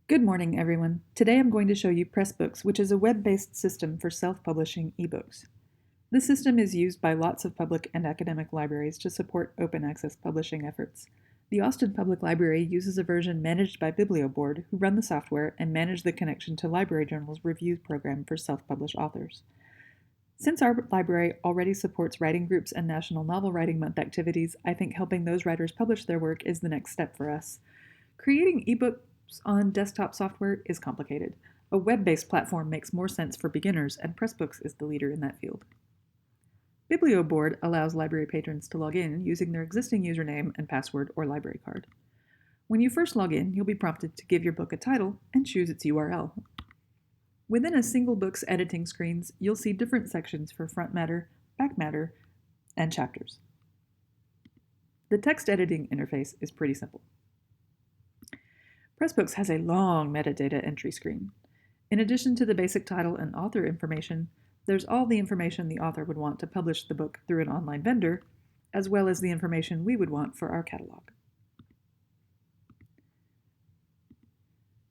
Good morning, everyone. Today I'm going to show you Pressbooks, which is a web-based system for self-publishing ebooks. This system is used by lots of public and academic libraries to support open access publishing efforts. The Austin Public Library uses a version managed by BiblioBoard, who run the software and manage the connection to Library Journal's review program for self-published authors. Since our library already supports writing groups and National Novel Writing Month activities, I think helping those writers publish their work is the next step for us. Creating ebooks on desktop software is complicated. A web-based platform makes more sense for beginners, and Pressbooks is the leader in that field. BiblioBoard allows library patrons to log in using their existing username and password or library card. When you first log in, you'll be prompted to give your book a title and choose its URL. Within a single book's editing screens, you'll see different sections for front matter, back matter, and chapters. The text editing interface is pretty simple. Pressbooks has a long metadata entry screen. In addition to the basic title and author information, there's all the information the author would want to publish the book through an online vendor, as well as the information we would want for our catalog.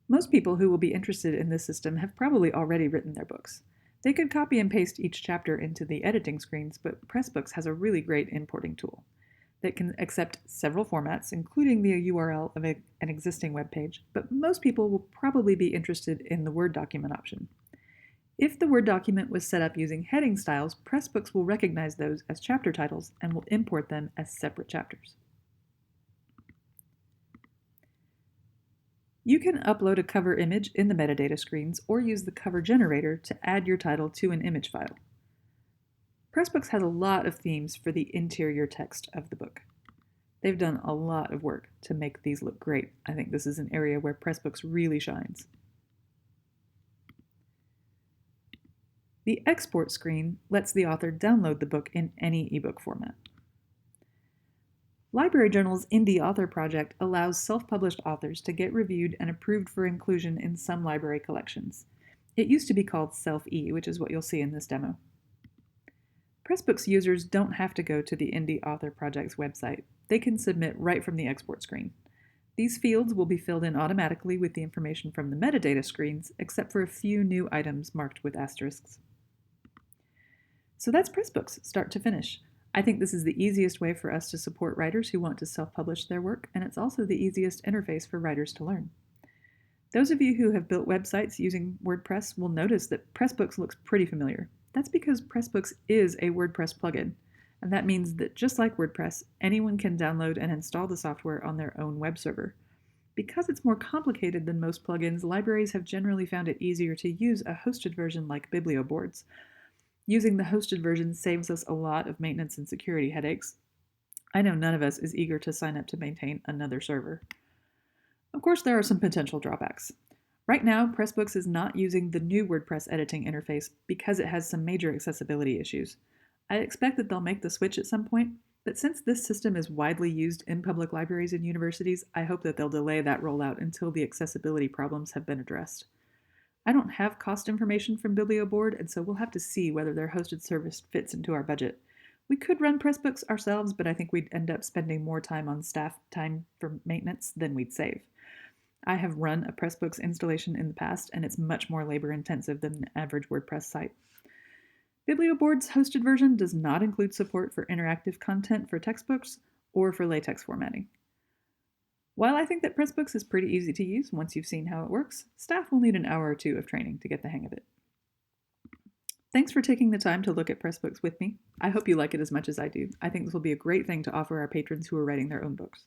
Most people who will be interested in this system have probably already written their books. They could copy and paste each chapter into the editing screens, but Pressbooks has a really great importing tool that can accept several formats, including the URL of an existing web page, but most people will probably be interested in the Word document option. If the Word document was set up using heading styles, Pressbooks will recognize those as chapter titles and will import them as separate chapters. You can upload a cover image in the metadata screens or use the cover generator to add your title to an image file. Pressbooks has a lot of themes for the interior text of the book. They've done a lot of work to make these look great. I think this is an area where Pressbooks really shines. The export screen lets the author download the book in any ebook format. Library Journal's Indie Author Project allows self-published authors to get reviewed and approved for inclusion in some library collections. It used to be called Self-E, which is what you'll see in this demo. Pressbooks users don't have to go to the Indie Author Project's website. They can submit right from the export screen. These fields will be filled in automatically with the information from the metadata screens, except for a few new items marked with asterisks. So that's Pressbooks, start to finish. I think this is the easiest way for us to support writers who want to self-publish their work, and it's also the easiest interface for writers to learn. Those of you who have built websites using WordPress will notice that Pressbooks looks pretty familiar. That's because Pressbooks is a WordPress plugin, and that means that just like WordPress, anyone can download and install the software on their own web server. Because it's more complicated than most plugins, libraries have generally found it easier to use a hosted version like BiblioBoard's. Using the hosted version saves us a lot of maintenance and security headaches. I know none of us is eager to sign up to maintain another server. Of course, there are some potential drawbacks. Right now, Pressbooks is not using the new WordPress editing interface because it has some major accessibility issues. I expect that they'll make the switch at some point, but since this system is widely used in public libraries and universities, I hope that they'll delay that rollout until the accessibility problems have been addressed. I don't have cost information from BiblioBoard, and so we'll have to see whether their hosted service fits into our budget. We could run Pressbooks ourselves, but I think we'd end up spending more time on staff time for maintenance than we'd save. I have run a Pressbooks installation in the past, and it's much more labor-intensive than an average WordPress site. BiblioBoard's hosted version does not include support for interactive content for textbooks or for LaTeX formatting. While I think that Pressbooks is pretty easy to use once you've seen how it works, staff will need an hour or two of training to get the hang of it. Thanks for taking the time to look at Pressbooks with me. I hope you like it as much as I do. I think this will be a great thing to offer our patrons who are writing their own books.